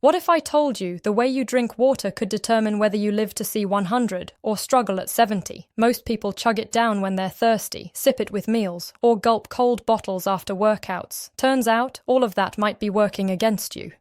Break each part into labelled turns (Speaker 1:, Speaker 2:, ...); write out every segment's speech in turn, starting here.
Speaker 1: What if I told you the way you drink water could determine whether you live to see 100 or struggle at 70? Most people chug it down when they're thirsty, sip it with meals, or gulp cold bottles after workouts. Turns out, all of that might be working against you.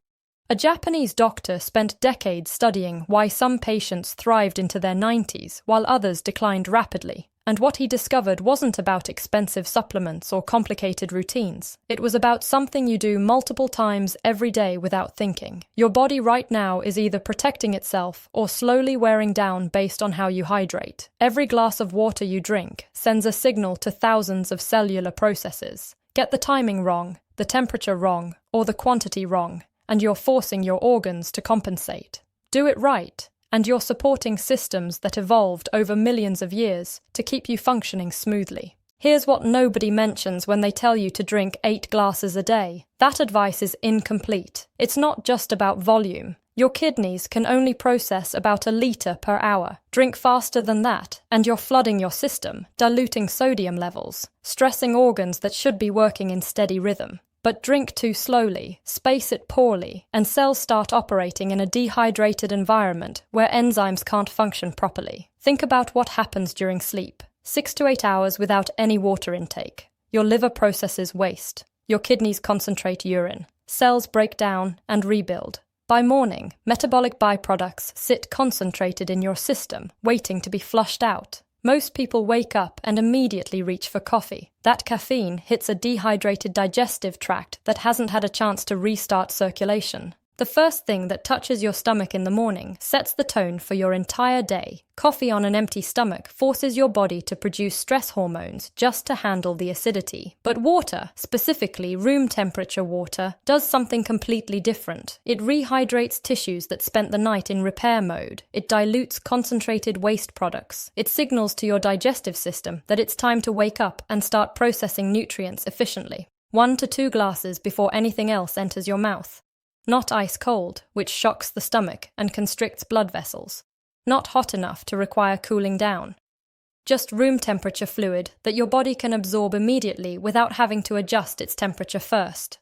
Speaker 1: A Japanese doctor spent decades studying why some patients thrived into their 90s while others declined rapidly. And what he discovered wasn't about expensive supplements or complicated routines. It was about something you do multiple times every day without thinking. Your body right now is either protecting itself or slowly wearing down based on how you hydrate. Every glass of water you drink sends a signal to thousands of cellular processes. Get the timing wrong, the temperature wrong, or the quantity wrong, and you're forcing your organs to compensate. Do it right, and you're supporting systems that evolved over millions of years to keep you functioning smoothly. Here's what nobody mentions when they tell you to drink 8 glasses a day. That advice is incomplete. It's not just about volume. Your kidneys can only process about 1 liter per hour. Drink faster than that, and you're flooding your system, diluting sodium levels, stressing organs that should be working in steady rhythm. But drink too slowly, space it poorly, and cells start operating in a dehydrated environment where enzymes can't function properly. Think about what happens during sleep. 6 to 8 hours without any water intake. Your liver processes waste. Your kidneys concentrate urine. Cells break down and rebuild. By morning, metabolic byproducts sit concentrated in your system, waiting to be flushed out. Most people wake up and immediately reach for coffee. That caffeine hits a dehydrated digestive tract that hasn't had a chance to restart circulation. The first thing that touches your stomach in the morning sets the tone for your entire day. Coffee on an empty stomach forces your body to produce stress hormones just to handle the acidity. But water, specifically room temperature water, does something completely different. It rehydrates tissues that spent the night in repair mode. It dilutes concentrated waste products. It signals to your digestive system that it's time to wake up and start processing nutrients efficiently. 1 to 2 glasses before anything else enters your mouth. Not ice cold, which shocks the stomach and constricts blood vessels. Not hot enough to require cooling down. Just room temperature fluid that your body can absorb immediately without having to adjust its temperature first.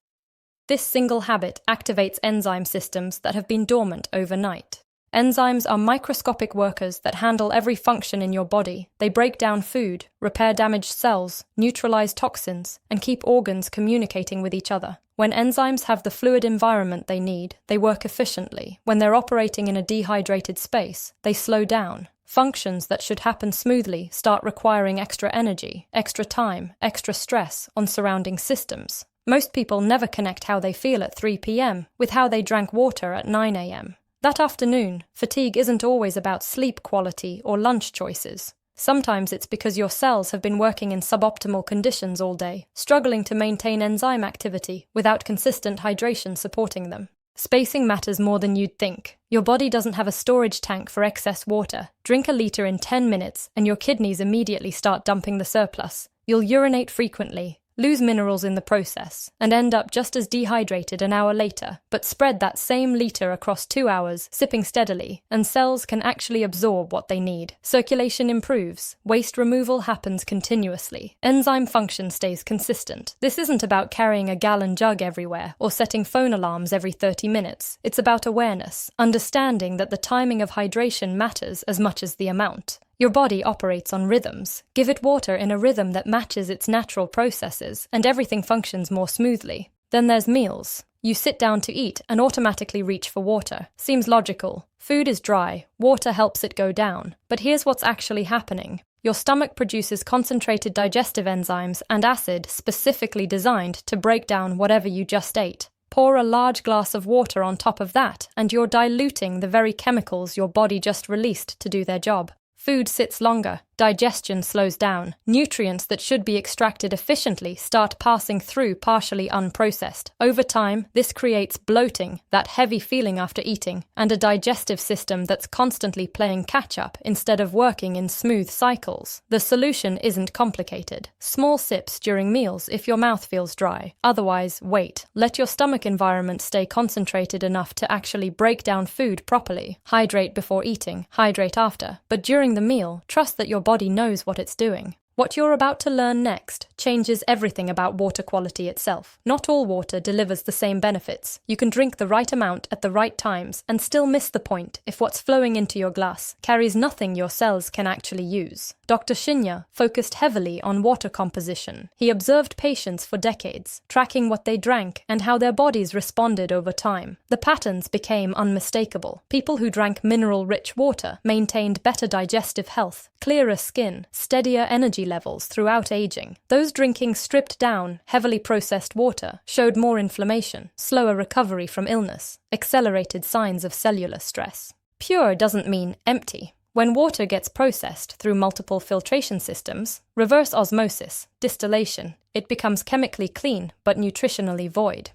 Speaker 1: This single habit activates enzyme systems that have been dormant overnight. Enzymes are microscopic workers that handle every function in your body. They break down food, repair damaged cells, neutralize toxins, and keep organs communicating with each other. When enzymes have the fluid environment they need, they work efficiently. When they're operating in a dehydrated space, they slow down. Functions that should happen smoothly start requiring extra energy, extra time, extra stress on surrounding systems. Most people never connect how they feel at 3 p.m. with how they drank water at 9 a.m. That afternoon, fatigue isn't always about sleep quality or lunch choices. Sometimes it's because your cells have been working in suboptimal conditions all day, struggling to maintain enzyme activity without consistent hydration supporting them. Spacing matters more than you'd think. Your body doesn't have a storage tank for excess water. Drink 1 liter in 10 minutes and your kidneys immediately start dumping the surplus. You'll urinate frequently, lose minerals in the process, and end up just as dehydrated an hour later. But spread that same liter across 2 hours, sipping steadily, and cells can actually absorb what they need. Circulation improves. Waste removal happens continuously. Enzyme function stays consistent. This isn't about carrying a gallon jug everywhere or setting phone alarms every 30 minutes. It's about awareness, understanding that the timing of hydration matters as much as the amount. Your body operates on rhythms. Give it water in a rhythm that matches its natural processes, and everything functions more smoothly. Then there's meals. You sit down to eat and automatically reach for water. Seems logical. Food is dry. Water helps it go down. But here's what's actually happening. Your stomach produces concentrated digestive enzymes and acid specifically designed to break down whatever you just ate. Pour a large glass of water on top of that, and you're diluting the very chemicals your body just released to do their job. Food sits longer, digestion slows down, nutrients that should be extracted efficiently start passing through partially unprocessed. Over time, this creates bloating, that heavy feeling after eating, and a digestive system that's constantly playing catch-up instead of working in smooth cycles. The solution isn't complicated. Small sips during meals if your mouth feels dry. Otherwise, wait. Let your stomach environment stay concentrated enough to actually break down food properly. Hydrate before eating, hydrate after, but during the meal, trust that your body knows what it's doing. What you're about to learn next changes everything about water quality itself. Not all water delivers the same benefits. You can drink the right amount at the right times and still miss the point if what's flowing into your glass carries nothing your cells can actually use. Dr. Shinya focused heavily on water composition. He observed patients for decades, tracking what they drank and how their bodies responded over time. The patterns became unmistakable. People who drank mineral-rich water maintained better digestive health, clearer skin, steadier energy levels throughout aging. Those drinking stripped-down, heavily processed water showed more inflammation, slower recovery from illness, accelerated signs of cellular stress. Pure doesn't mean empty. When water gets processed through multiple filtration systems, reverse osmosis, distillation, it becomes chemically clean but nutritionally void.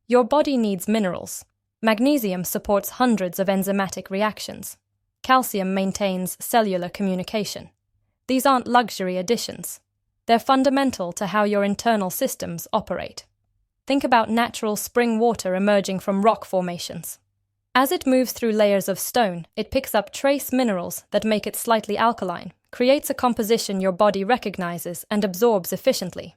Speaker 1: Your body needs minerals. Magnesium supports hundreds of enzymatic reactions. Calcium maintains cellular communication. These aren't luxury additions. They're fundamental to how your internal systems operate. Think about natural spring water emerging from rock formations. As it moves through layers of stone, it picks up trace minerals that make it slightly alkaline, creates a composition your body recognizes and absorbs efficiently.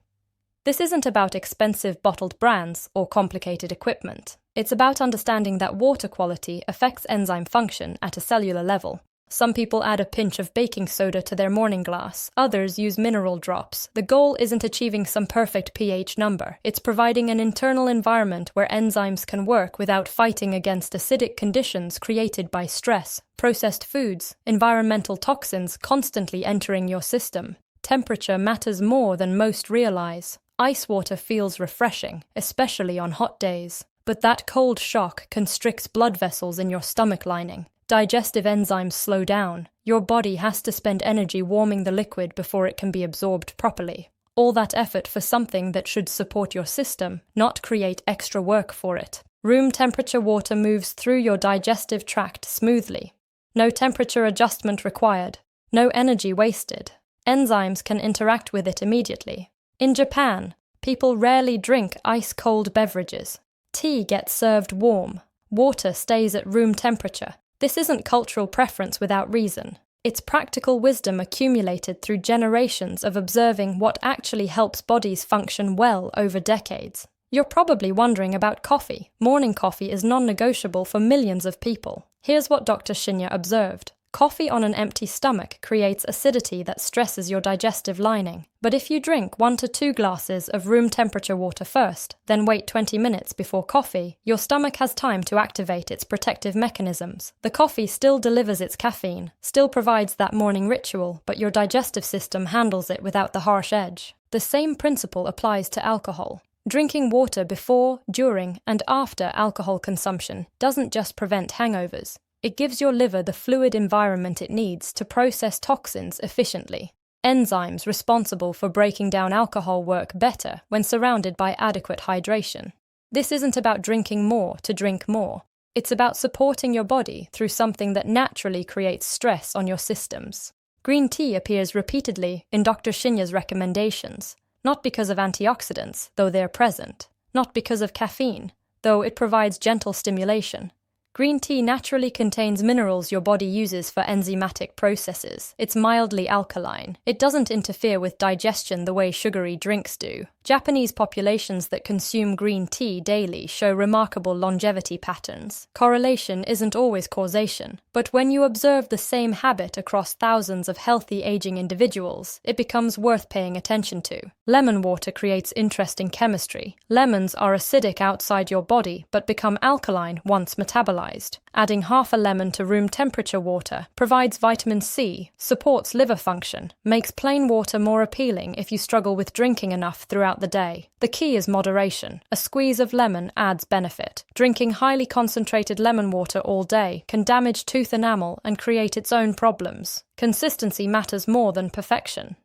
Speaker 1: This isn't about expensive bottled brands or complicated equipment. It's about understanding that water quality affects enzyme function at a cellular level. Some people add a pinch of baking soda to their morning glass. Others use mineral drops. The goal isn't achieving some perfect pH number. It's providing an internal environment where enzymes can work without fighting against acidic conditions created by stress, processed foods, environmental toxins constantly entering your system. Temperature matters more than most realize. Ice water feels refreshing, especially on hot days. But that cold shock constricts blood vessels in your stomach lining. Digestive enzymes slow down. Your body has to spend energy warming the liquid before it can be absorbed properly. All that effort for something that should support your system, not create extra work for it. Room temperature water moves through your digestive tract smoothly. No temperature adjustment required. No energy wasted. Enzymes can interact with it immediately. In Japan, people rarely drink ice-cold beverages. Tea gets served warm. Water stays at room temperature. This isn't cultural preference without reason. It's practical wisdom accumulated through generations of observing what actually helps bodies function well over decades. You're probably wondering about coffee. Morning coffee is non-negotiable for millions of people. Here's what Dr. Shinya observed. Coffee on an empty stomach creates acidity that stresses your digestive lining. But if you drink 1 to 2 glasses of room temperature water first, then wait 20 minutes before coffee, your stomach has time to activate its protective mechanisms. The coffee still delivers its caffeine, still provides that morning ritual, but your digestive system handles it without the harsh edge. The same principle applies to alcohol. Drinking water before, during, and after alcohol consumption doesn't just prevent hangovers. It gives your liver the fluid environment it needs to process toxins efficiently. Enzymes responsible for breaking down alcohol work better when surrounded by adequate hydration. This isn't about drinking more to drink more. It's about supporting your body through something that naturally creates stress on your systems. Green tea appears repeatedly in Dr. Shinya's recommendations, not because of antioxidants, though they're present, not because of caffeine, though it provides gentle stimulation. Green tea naturally contains minerals your body uses for enzymatic processes. It's mildly alkaline. It doesn't interfere with digestion the way sugary drinks do. Japanese populations that consume green tea daily show remarkable longevity patterns. Correlation isn't always causation, but when you observe the same habit across thousands of healthy aging individuals, it becomes worth paying attention to. Lemon water creates interesting chemistry. Lemons are acidic outside your body, but become alkaline once metabolized. Adding half a lemon to room temperature water provides vitamin C, supports liver function, makes plain water more appealing if you struggle with drinking enough throughout the day. The key is moderation. A squeeze of lemon adds benefit. Drinking highly concentrated lemon water all day can damage tooth enamel and create its own problems. Consistency matters more than perfection.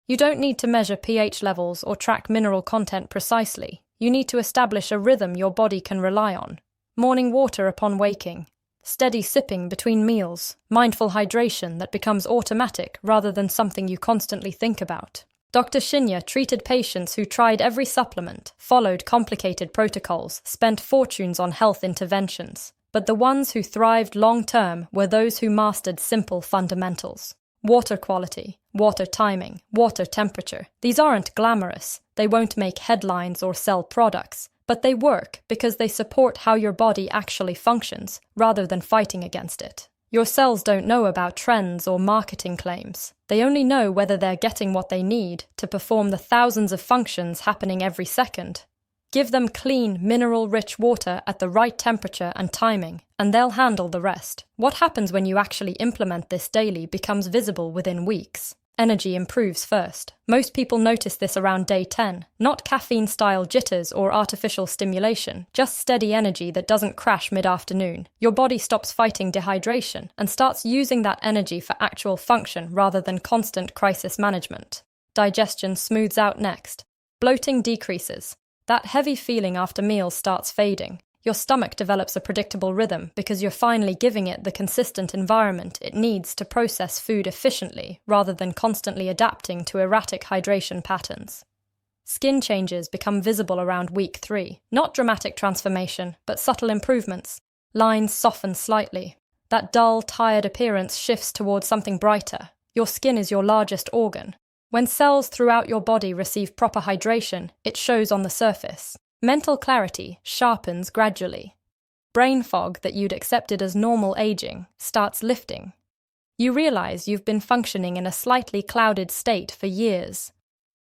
Speaker 1: You don't need to measure pH levels or track mineral content precisely. You need to establish a rhythm your body can rely on. Morning water upon waking. Steady sipping between meals. Mindful hydration that becomes automatic rather than something you constantly think about. Dr. Shinya treated patients who tried every supplement, followed complicated protocols, spent fortunes on health interventions. But the ones who thrived long-term were those who mastered simple fundamentals. Water quality, water timing, water temperature. These aren't glamorous. They won't make headlines or sell products, but they work because they support how your body actually functions, rather than fighting against it. Your cells don't know about trends or marketing claims. They only know whether they're getting what they need to perform the thousands of functions happening every second. Give them clean, mineral-rich water at the right temperature and timing, and they'll handle the rest. What happens when you actually implement this daily becomes visible within weeks. Energy improves first. Most people notice this around day 10. Not caffeine-style jitters or artificial stimulation, just steady energy that doesn't crash mid-afternoon. Your body stops fighting dehydration and starts using that energy for actual function rather than constant crisis management. Digestion smooths out next. Bloating decreases. That heavy feeling after meals starts fading. Your stomach develops a predictable rhythm because you're finally giving it the consistent environment it needs to process food efficiently, rather than constantly adapting to erratic hydration patterns. Skin changes become visible around week 3. Not dramatic transformation, but subtle improvements. Lines soften slightly. That dull, tired appearance shifts towards something brighter. Your skin is your largest organ. When cells throughout your body receive proper hydration, it shows on the surface. Mental clarity sharpens gradually. Brain fog that you'd accepted as normal aging starts lifting. You realize you've been functioning in a slightly clouded state for years.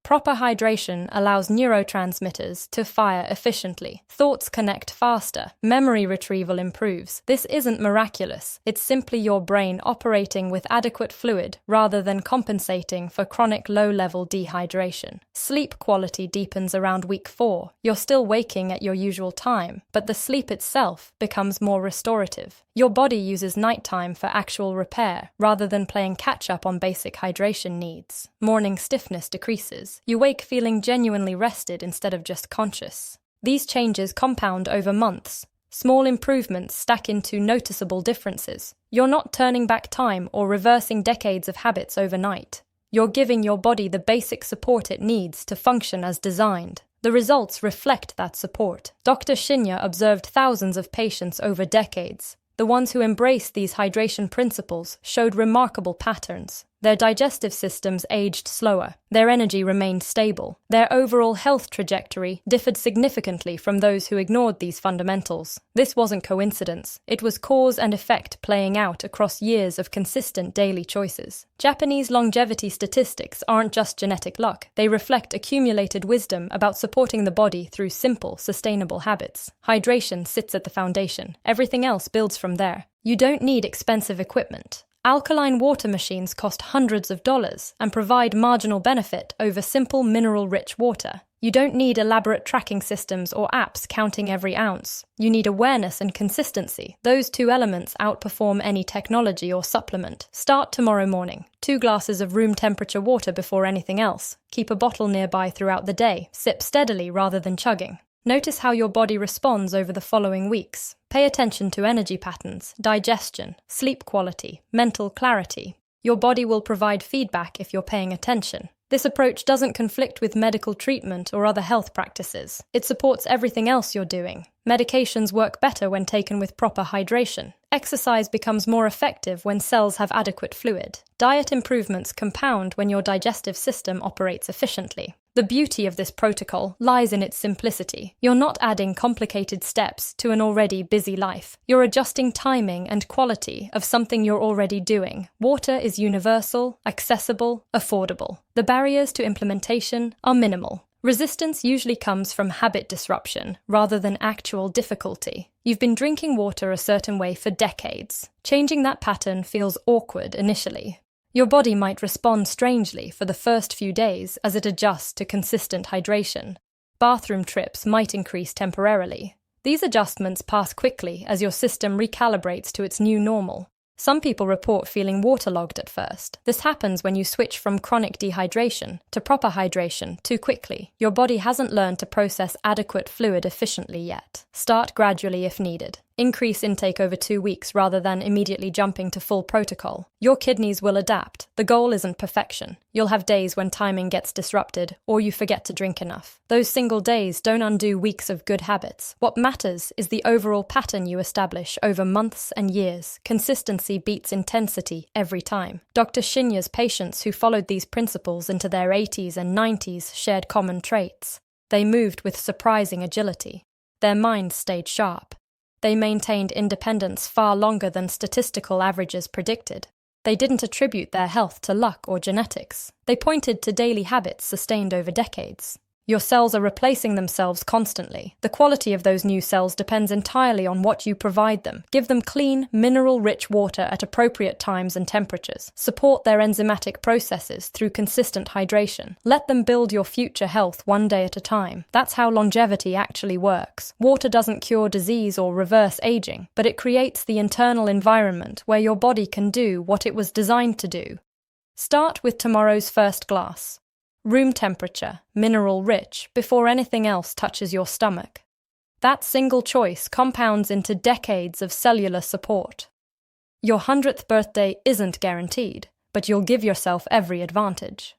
Speaker 1: Proper hydration allows neurotransmitters to fire efficiently. Thoughts connect faster. Memory retrieval improves. This isn't miraculous. It's simply your brain operating with adequate fluid rather than compensating for chronic low-level dehydration. Sleep quality deepens around week 4. You're still waking at your usual time, but the sleep itself becomes more restorative. Your body uses nighttime for actual repair rather than playing catch-up on basic hydration needs. Morning stiffness decreases. You wake feeling genuinely rested instead of just conscious. These changes compound over months. Small improvements stack into noticeable differences. You're not turning back time or reversing decades of habits overnight. You're giving your body the basic support it needs to function as designed. The results reflect that support. Dr. Shinya observed thousands of patients over decades. The ones who embraced these hydration principles showed remarkable patterns. Their digestive systems aged slower. Their energy remained stable. Their overall health trajectory differed significantly from those who ignored these fundamentals. This wasn't coincidence. It was cause and effect playing out across years of consistent daily choices. Japanese longevity statistics aren't just genetic luck. They reflect accumulated wisdom about supporting the body through simple, sustainable habits. Hydration sits at the foundation. Everything else builds from there. You don't need expensive equipment. Alkaline water machines cost hundreds of dollars and provide marginal benefit over simple mineral-rich water. You don't need elaborate tracking systems or apps counting every ounce. You need awareness and consistency. Those two elements outperform any technology or supplement. Start tomorrow morning. 2 glasses of room temperature water before anything else. Keep a bottle nearby throughout the day. Sip steadily rather than chugging. Notice how your body responds over the following weeks. Pay attention to energy patterns, digestion, sleep quality, mental clarity. Your body will provide feedback if you're paying attention. This approach doesn't conflict with medical treatment or other health practices. It supports everything else you're doing. Medications work better when taken with proper hydration. Exercise becomes more effective when cells have adequate fluid. Diet improvements compound when your digestive system operates efficiently. The beauty of this protocol lies in its simplicity. You're not adding complicated steps to an already busy life. You're adjusting timing and quality of something you're already doing. Water is universal, accessible, affordable. The barriers to implementation are minimal. Resistance usually comes from habit disruption rather than actual difficulty. You've been drinking water a certain way for decades. Changing that pattern feels awkward initially. Your body might respond strangely for the first few days as it adjusts to consistent hydration. Bathroom trips might increase temporarily. These adjustments pass quickly as your system recalibrates to its new normal. Some people report feeling waterlogged at first. This happens when you switch from chronic dehydration to proper hydration too quickly. Your body hasn't learned to process adequate fluid efficiently yet. Start gradually if needed. Increase intake over 2 weeks rather than immediately jumping to full protocol. Your kidneys will adapt. The goal isn't perfection. You'll have days when timing gets disrupted or you forget to drink enough. Those single days don't undo weeks of good habits. What matters is the overall pattern you establish over months and years. Consistency beats intensity every time. Dr. Shinya's patients who followed these principles into their 80s and 90s shared common traits. They moved with surprising agility. Their minds stayed sharp. They maintained independence far longer than statistical averages predicted. They didn't attribute their health to luck or genetics. They pointed to daily habits sustained over decades. Your cells are replacing themselves constantly. The quality of those new cells depends entirely on what you provide them. Give them clean, mineral-rich water at appropriate times and temperatures. Support their enzymatic processes through consistent hydration. Let them build your future health one day at a time. That's how longevity actually works. Water doesn't cure disease or reverse aging, but it creates the internal environment where your body can do what it was designed to do. Start with tomorrow's first glass. Room temperature, mineral-rich, before anything else touches your stomach. That single choice compounds into decades of cellular support. Your 100th birthday isn't guaranteed, but you'll give yourself every advantage.